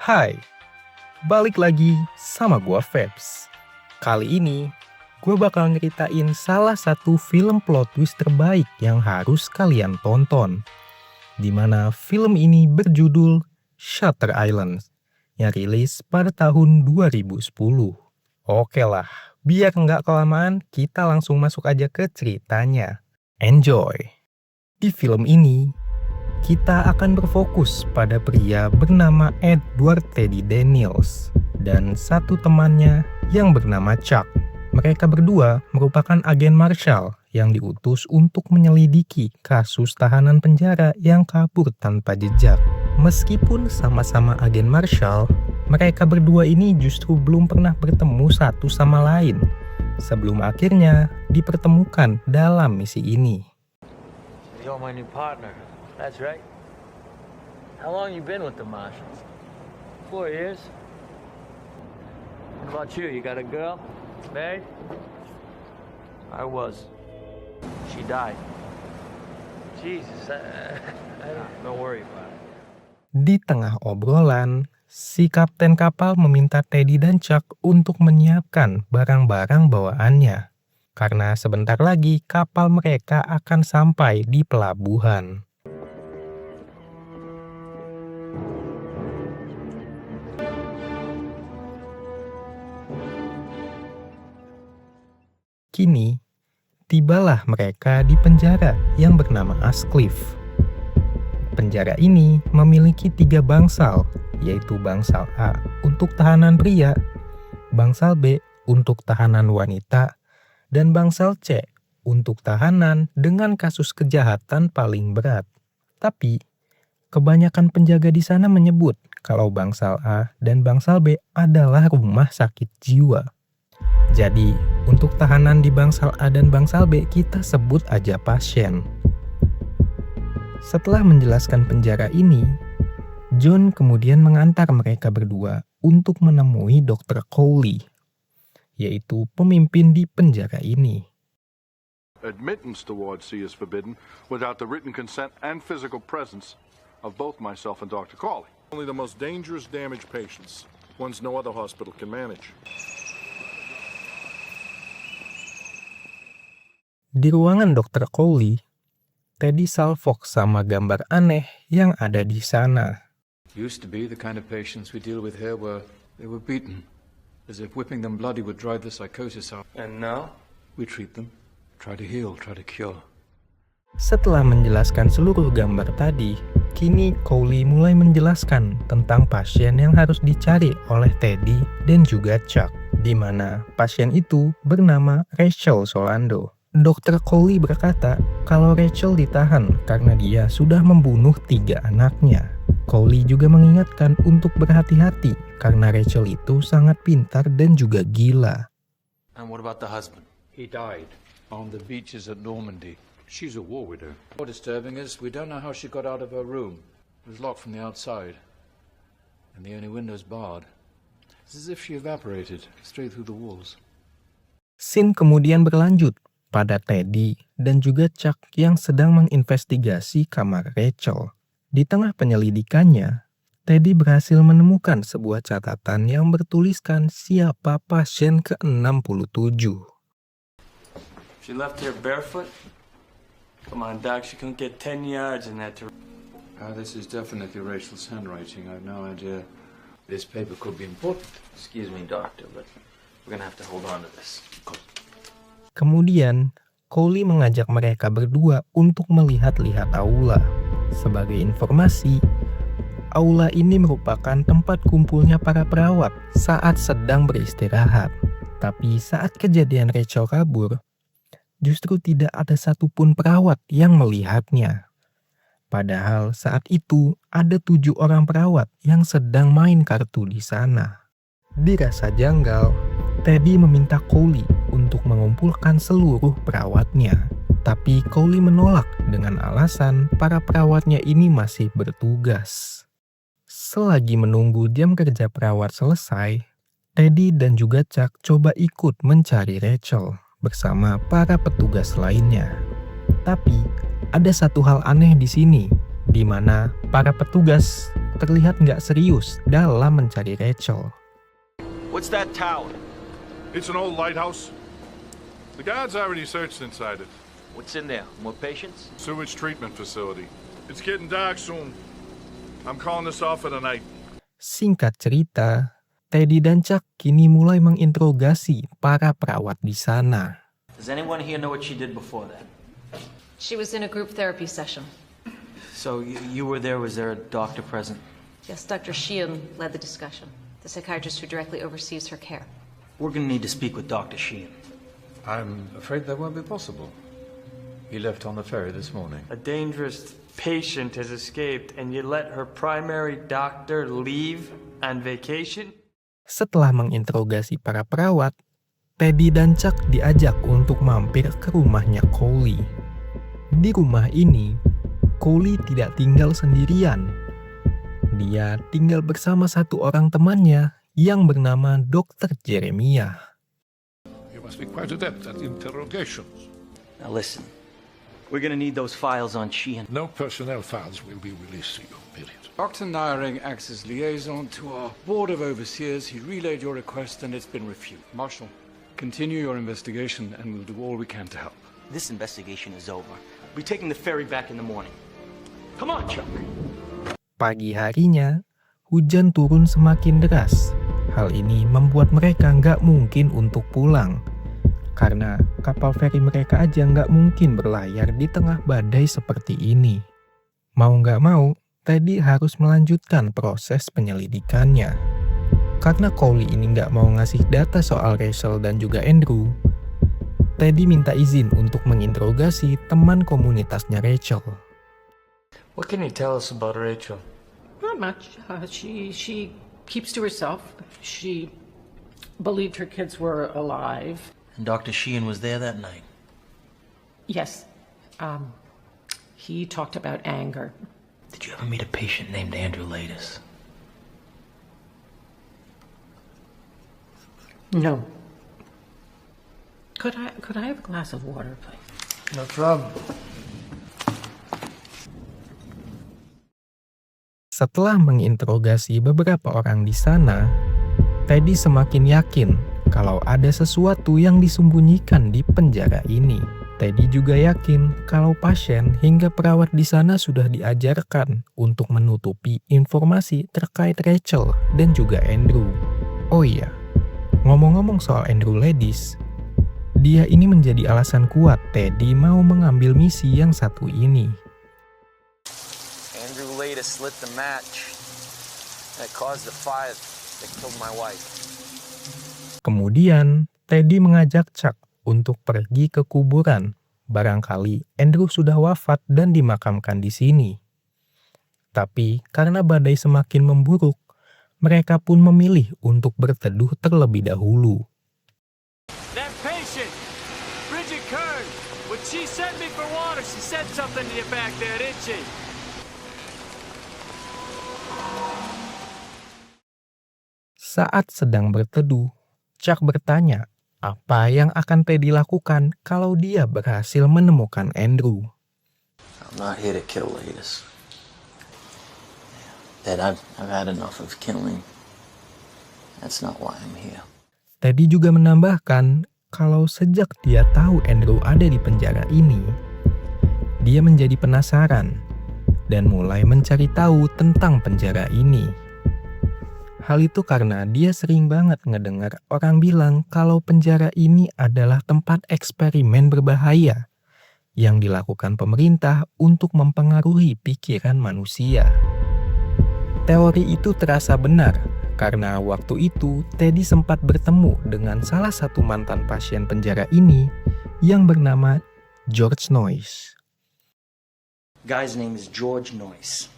Hai, balik lagi sama gua Febs. Kali ini, gue bakal nyeritain salah satu film plot twist terbaik yang harus kalian tonton. Dimana film ini berjudul Shutter Island, yang rilis pada tahun 2010. Oke lah, biar nggak kelamaan, kita langsung masuk aja ke ceritanya. Enjoy! Di film ini, kita akan berfokus pada pria bernama Edward Teddy Daniels dan satu temannya yang bernama Chuck. Mereka berdua merupakan agen Marshal yang diutus untuk menyelidiki kasus tahanan penjara yang kabur tanpa jejak. Meskipun sama-sama agen Marshal, mereka berdua ini justru belum pernah bertemu satu sama lain sebelum akhirnya dipertemukan dalam misi ini. You're my new partner. That's right. How long you been with the Marshals? 4 years. What about you? You got a girl? Married? I was. She died. Jesus, don't worry about it. Di tengah obrolan, si kapten kapal meminta Teddy dan Chuck untuk menyiapkan barang-barang bawaannya. Karena sebentar lagi kapal mereka akan sampai di pelabuhan. Kini, tibalah mereka di penjara yang bernama Ascliffe. Penjara ini memiliki 3 bangsal, yaitu bangsal A untuk tahanan pria, bangsal B untuk tahanan wanita, dan bangsal C untuk tahanan dengan kasus kejahatan paling berat. Tapi, kebanyakan penjaga di sana menyebut kalau bangsal A dan bangsal B adalah rumah sakit jiwa. Jadi, untuk tahanan di bangsal A dan bangsal B kita sebut aja pasien. Setelah menjelaskan penjara ini, John kemudian mengantar mereka berdua untuk menemui Dr. Cowley, yaitu pemimpin di penjara ini. Admittance to Ward C is forbidden without the written consent and physical presence of both myself and Dr. Cawley. Only the most dangerous damaged patients, ones no other hospital can manage. Di ruangan Dr. Cowley, Teddy salfok sama gambar aneh yang ada di sana. Used to be the kind of patients we deal with here where they were beaten, as if whipping them bloody would drive the psychosis out. And now? We treat them, try to heal, try to cure. Setelah menjelaskan seluruh gambar tadi, kini Cowley mulai menjelaskan tentang pasien yang harus dicari oleh Teddy dan juga Chuck, di mana pasien itu bernama Rachel Solando. Dr. Cowley berkata kalau Rachel ditahan karena dia sudah membunuh 3 anaknya. Cowley juga mengingatkan untuk berhati-hati karena Rachel itu sangat pintar dan juga gila. And what about the husband? He died on the beaches at Normandy. She's a war widow. More disturbing is we don't know how she got out of her room. It was locked from the outside, and the only window's barred. It's as if she evaporated straight through the walls. Scene kemudian berlanjut pada Teddy dan juga Chuck yang sedang menginvestigasi kamar Rachel. Di tengah penyelidikannya, Teddy berhasil menemukan sebuah catatan yang bertuliskan siapa pasien ke-67. She left here barefoot? Come on, Doc, she couldn't get 10 yards in that. This is definitely Rachel's handwriting. I have no idea. This paper could be important. Excuse me, Doctor, but we're gonna have to hold on to this. Kemudian, Cowley mengajak mereka berdua untuk melihat-lihat aula. Sebagai informasi, aula ini merupakan tempat kumpulnya para perawat saat sedang beristirahat. Tapi saat kejadian Rachel kabur, justru tidak ada satupun perawat yang melihatnya. Padahal saat itu ada 7 orang perawat yang sedang main kartu di sana. Dirasa janggal, Teddy meminta Cowley untuk mengumpulkan seluruh perawatnya. Tapi Cowley menolak dengan alasan para perawatnya ini masih bertugas. Selagi menunggu jam kerja perawat selesai, Teddy dan juga Chuck coba ikut mencari Rachel bersama para petugas lainnya. Tapi ada satu hal aneh di sini, di mana para petugas terlihat nggak serius dalam mencari Rachel. What's that tower? It's an old lighthouse. The guards already searched inside it. What's in there? More patients? Sewage treatment facility. It's getting dark soon. I'm calling this off for the night. Singkat cerita, Teddy dan Chuck kini mulai menginterogasi para perawat di sana. Does anyone here know what she did before that? She was in a group therapy session. So you were there. Was there a doctor present? Yes, Dr. Sheehan led the discussion, the psychiatrist who directly oversees her care. We're gonna need to speak with Dr. Sheehan. I'm afraid that won't be possible. He left on the ferry this morning. A dangerous patient has escaped, and you let her primary doctor leave on vacation? Setelah menginterogasi para perawat, Teddy dan Chuck diajak untuk mampir ke rumahnya Coley. Di rumah ini, Coley tidak tinggal sendirian. Dia tinggal bersama satu orang temannya yang bernama Dr. Jeremiah. You must be quite adept at interrogations. Now listen, we're gonna need those files on Sheehan. No personnel files will be released to you, period. Dr. Nyring acts as liaison to our board of overseers. He relayed your request and it's been refused. Marshal, continue your investigation and we'll do all we can to help. This investigation is over. We're taking the ferry back in the morning. Come on, Chuck. Pagi harinya, hujan turun semakin deras. Hal ini membuat mereka nggak mungkin untuk pulang. Karena kapal feri mereka aja nggak mungkin berlayar di tengah badai seperti ini. Mau nggak mau, Teddy harus melanjutkan proses penyelidikannya. Karena Coley ini nggak mau ngasih data soal Rachel dan juga Andrew, Teddy minta izin untuk menginterogasi teman komunitasnya Rachel. What can you tell us about Rachel? Not much. She keeps to herself. She believed her kids were alive. And Dr. Sheehan was there that night. Yes. He talked about anger. Did you ever meet a patient named Andrew Ladis? No. Could I have a glass of water, please? No problem. Setelah menginterogasi beberapa orang di sana, Teddy semakin yakin kalau ada sesuatu yang disembunyikan di penjara ini. Teddy juga yakin kalau pasien hingga perawat di sana sudah diajarkan untuk menutupi informasi terkait Rachel dan juga Andrew. Oh iya, ngomong-ngomong soal Andrew Ladis, dia ini menjadi alasan kuat Teddy mau mengambil misi yang satu ini. Andrew Ladis lit the match that caused the fire that killed my wife. Kemudian, Teddy mengajak Chuck untuk pergi ke kuburan. Barangkali Andrew sudah wafat dan dimakamkan di sini. Tapi karena badai semakin memburuk, mereka pun memilih untuk berteduh terlebih dahulu. That patient, Bridget Kern, when she sent me for water, she said something to you back there, didn't she? Saat sedang berteduh, Chuck bertanya apa yang akan Teddy lakukan kalau dia berhasil menemukan Andrew. I'm not here to kill Ladis. Dad, I've had enough of killing. That's not why I'm here. Teddy juga menambahkan kalau sejak dia tahu Andrew ada di penjara ini, dia menjadi penasaran dan mulai mencari tahu tentang penjara ini. Hal itu karena dia sering banget ngedengar orang bilang kalau penjara ini adalah tempat eksperimen berbahaya yang dilakukan pemerintah untuk mempengaruhi pikiran manusia. Teori itu terasa benar karena waktu itu Teddy sempat bertemu dengan salah satu mantan pasien penjara ini yang bernama George Noyce. Guy's name is George Noyce.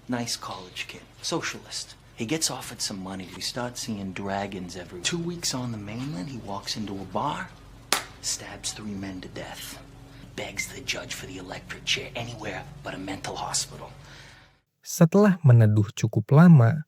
Nice college kid. Socialist. He gets offered some money. We start seeing dragons every 2 weeks on the mainland. He walks into a bar, stabs 3 men to death. Begs the judge for the electric chair anywhere but a mental hospital. Setelah meneduh cukup lama,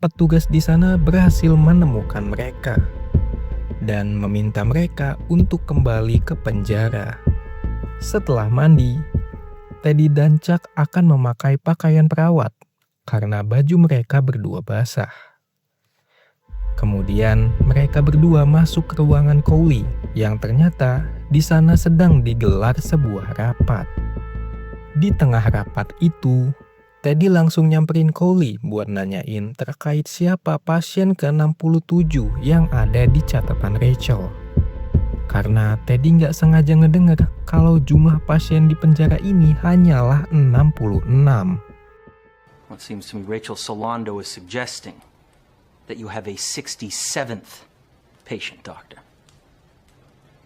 petugas di sana berhasil menemukan mereka dan meminta mereka untuk kembali ke penjara. Setelah mandi, Teddy dan Chuck akan memakai pakaian perawat karena baju mereka berdua basah. Kemudian mereka berdua masuk ke ruangan Cowley yang ternyata di sana sedang digelar sebuah rapat. Di tengah rapat itu, Teddy langsung nyamperin Cowley buat nanyain terkait siapa pasien ke-67 yang ada di catatan Rachel. Karena Teddy nggak sengaja ngedenger kalau jumlah pasien di penjara ini hanyalah 66. Well, it seems to me Rachel Solando is suggesting that you have a 67th patient, Doctor.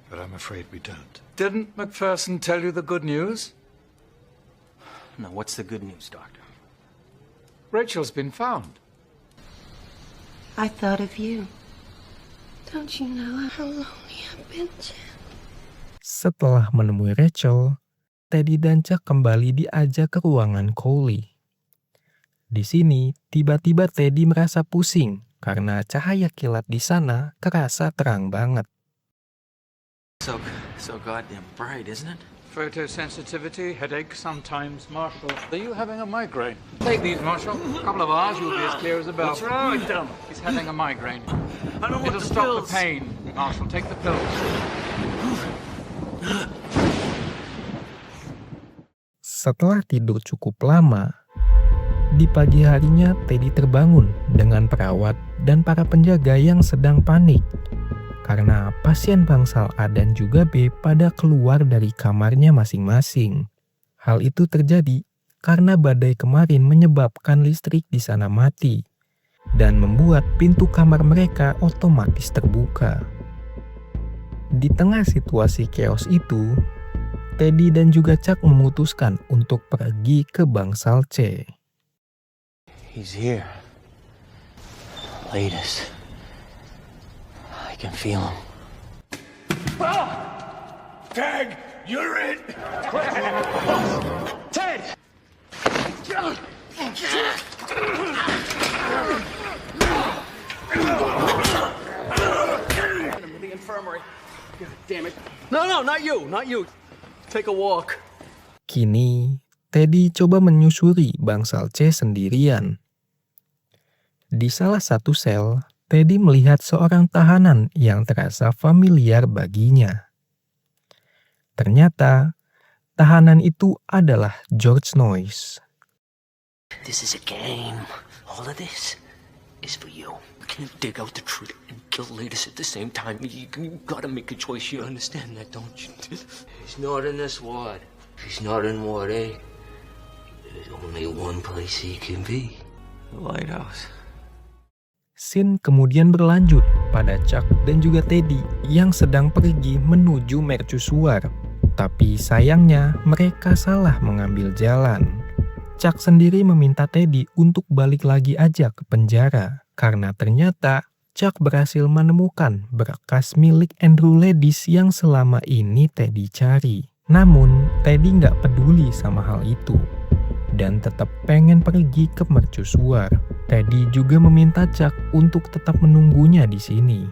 But I'm afraid we don't. Didn't McPherson tell you the good news? No, what's the good news, Doctor? Rachel's been found. I thought of you. Don't you know how lonely I've been, Jen? Setelah menemui Rachel, Teddy dan Chuck kembali diajak ke ruangan Cowley. Di sini, tiba-tiba Teddy merasa pusing karena cahaya kilat di sana terasa terang banget. So goddamn bright, isn't it? Photosensitivity, headache sometimes, Marshall. Are you having a migraine? Take these, Marshall. A couple of hours, you'll be as clear as a bell. What's wrong with them? He's having a migraine. I don't want It'll the stop pills. the pain. Marshall, take the pills. Setelah tidur cukup lama, di pagi harinya Teddy terbangun dengan perawat dan para penjaga yang sedang panik karena pasien bangsal A dan juga B pada keluar dari kamarnya masing-masing. Hal itu terjadi karena badai kemarin menyebabkan listrik di sana mati dan membuat pintu kamar mereka otomatis terbuka. Di tengah situasi chaos itu, Teddy dan juga Chuck memutuskan untuk pergi ke bangsal C. He's here. Latest. I can feel him. Tag, you're in! Ted! The infirmary. God damn it. No, not you. Take a walk. Kini, Teddy coba menyusuri bangsal C sendirian. Di salah satu sel, Teddy melihat seorang tahanan yang terasa familiar baginya. Ternyata, tahanan itu adalah George Noyce. This is a game. All of this is for you. You can't dig out the truth and kill Latest at the same time. You gotta make a choice. You understand that, don't you? He's not in this ward. He's not in Ward A. There's only one place he can be. The lighthouse. Scene kemudian berlanjut pada Chuck dan juga Teddy yang sedang pergi menuju mercusuar. Tapi sayangnya mereka salah mengambil jalan. Chuck sendiri meminta Teddy untuk balik lagi aja ke penjara karena ternyata Chuck berhasil menemukan berkas milik Andrew Ladis yang selama ini Teddy cari. Namun Teddy nggak peduli sama hal itu dan tetap pengen pergi ke mercusuar. Teddy juga meminta Chuck untuk tetap menunggunya di sini.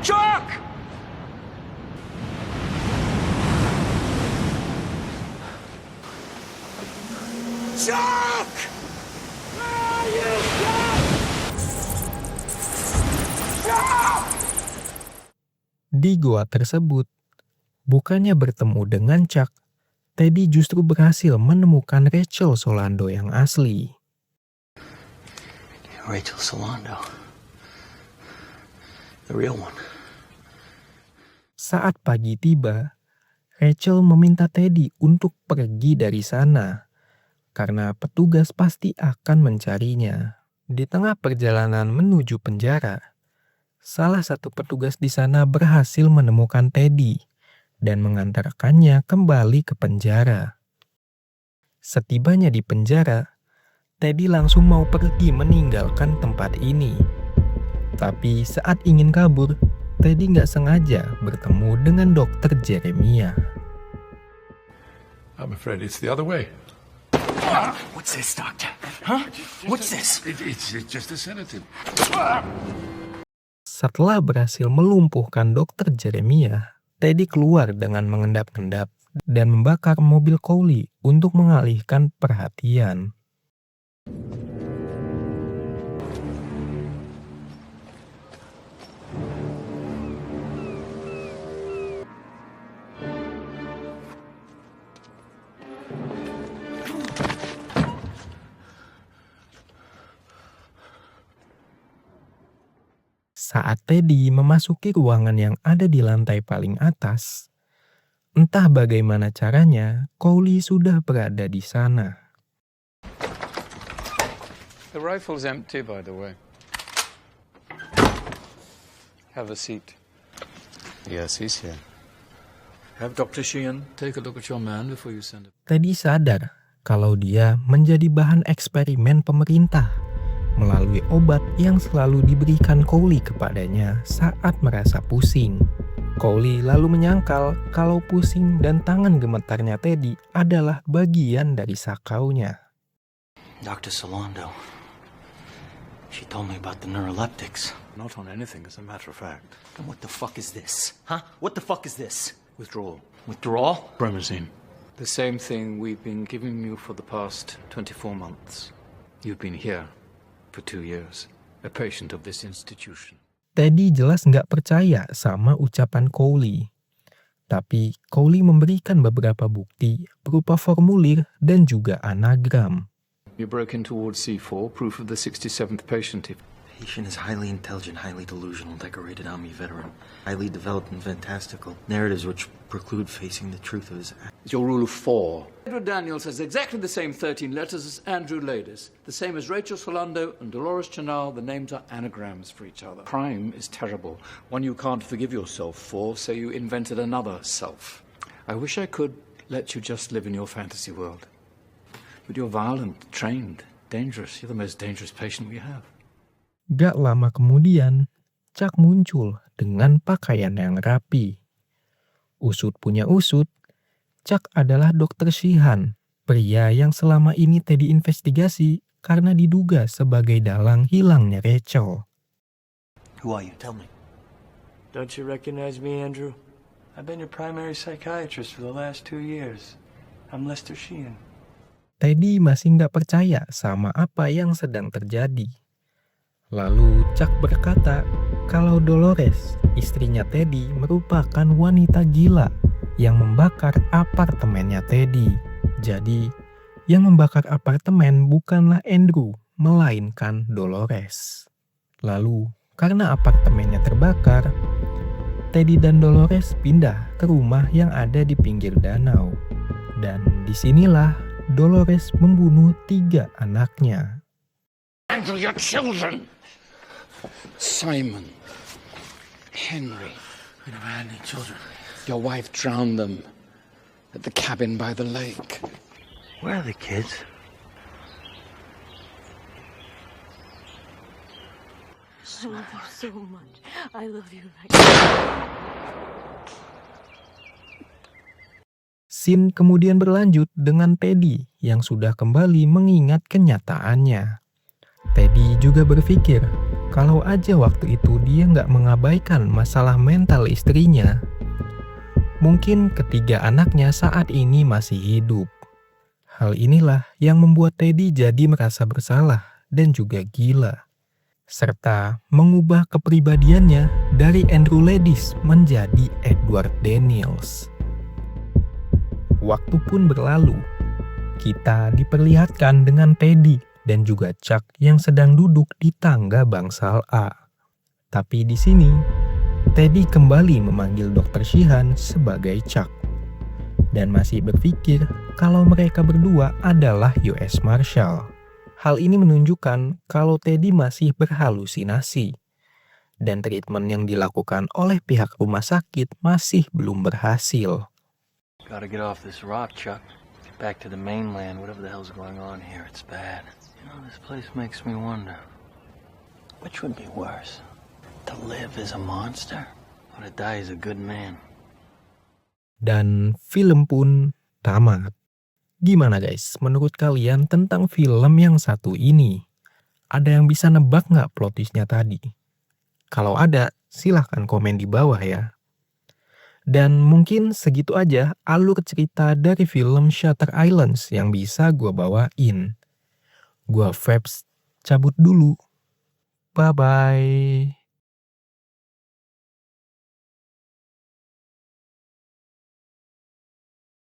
Chuck! Chuck! Where are you, Chuck? Di goa tersebut, bukannya bertemu dengan Chuck, Teddy justru berhasil menemukan Rachel Solando yang asli. Rachel Solando. The real one. Saat pagi tiba, Rachel meminta Teddy untuk pergi dari sana karena petugas pasti akan mencarinya. Di tengah perjalanan menuju penjara, salah satu petugas di sana berhasil menemukan Teddy dan mengantarkannya kembali ke penjara. Setibanya di penjara, Teddy langsung mau pergi meninggalkan tempat ini. Tapi saat ingin kabur, Teddy nggak sengaja bertemu dengan Dr. Jeremiah. I'm afraid it's the other way. What's this, Doctor? Huh? What's this? It's just a sedative. Setelah berhasil melumpuhkan Dr. Jeremiah, Teddy keluar dengan mengendap-endap dan membakar mobil Cowley untuk mengalihkan perhatian. Saat Teddy memasuki ruangan yang ada di lantai paling atas, entah bagaimana caranya, Cowley sudah berada di sana. The rifle's empty, by the way. Have a seat. Yes, he's here. Have Dr. Sheehan take a look at your man before you send it. Teddy sadar kalau dia menjadi bahan eksperimen pemerintah melalui obat yang selalu diberikan Cowley kepadanya saat merasa pusing. Cowley lalu menyangkal kalau pusing dan tangan gemetarnya Teddy adalah bagian dari sakaunya. Dr. Salondo, she told me about the neuroleptics. Not on anything, as a matter of fact. And what the fuck is this? Huh? What the fuck is this? Withdrawal. Withdrawal? Promazine. The same thing we've been giving you for the past 24 months. You've been here for 2 years, a patient of this institution. Teddy jelas nggak percaya sama ucapan Cowley. Tapi Cowley memberikan beberapa bukti berupa formulir dan juga anagram. You broke into Ward C4, proof of the 67th patient. Patient is highly intelligent, highly delusional, decorated Army veteran, highly developed and fantastical. Narratives which preclude facing the truth of his acts. It's your rule of 4. Edward Daniels has exactly the same 13 letters as Andrew Ladis, the same as Rachel Solando and Dolores Chanal. The names are anagrams for each other. Crime is terrible, one you can't forgive yourself for, so you invented another self. I wish I could let you just live in your fantasy world. But you're violent, trained, dangerous. You're the most dangerous patient we have. Gak lama kemudian, Chuck muncul dengan pakaian yang rapi. Usut punya usut, Chuck adalah Dr. Sheehan, pria yang selama ini Teddy investigasi karena diduga sebagai dalang hilangnya Rachel. Who are you? Tell me. Don't you recognize me, Andrew? I've been your primary psychiatrist for the last 2 years. I'm Lester Sheehan. Teddy masih nggak percaya sama apa yang sedang terjadi. Lalu Chuck berkata kalau Dolores, istrinya Teddy, merupakan wanita gila yang membakar apartemennya Teddy. Jadi, yang membakar apartemen bukanlah Andrew, melainkan Dolores. Lalu, karena apartemennya terbakar, Teddy dan Dolores pindah ke rumah yang ada di pinggir danau. Dan disinilah Dolores membunuh 3 anaknya. Andrew, your children! Simon, Henry. We never had any children. Your wife drowned them at the cabin by the lake. Where are the kids? I love you so much. I love you like... Scene kemudian berlanjut dengan Teddy yang sudah kembali mengingat kenyataannya. Teddy juga berpikir kalau aja waktu itu dia nggak mengabaikan masalah mental istrinya, mungkin ketiga anaknya saat ini masih hidup. Hal inilah yang membuat Teddy jadi merasa bersalah dan juga gila, serta mengubah kepribadiannya dari Andrew Ladis menjadi Edward Daniels. Waktu pun berlalu, kita diperlihatkan dengan Teddy dan juga Chuck yang sedang duduk di tangga bangsal A. Tapi di sini, Teddy kembali memanggil Dr. Sheehan sebagai Chuck dan masih berpikir kalau mereka berdua adalah US Marshal. Hal ini menunjukkan kalau Teddy masih berhalusinasi dan treatment yang dilakukan oleh pihak rumah sakit masih belum berhasil. Gotta get off this rock, Chuck. Get back to the mainland. Whatever the hell's going on here, it's bad. You know, this place makes me wonder. Which would be worse? To live as a monster? Or to die as a good man? Dan film pun tamat. Gimana guys, menurut kalian tentang film yang satu ini? Ada yang bisa nebak nggak plot twist-nya tadi? Kalau ada, silahkan komen di bawah ya. Dan mungkin segitu aja alur cerita dari film Shutter Islands yang bisa gue bawain. Gue Febs cabut dulu. Bye-bye.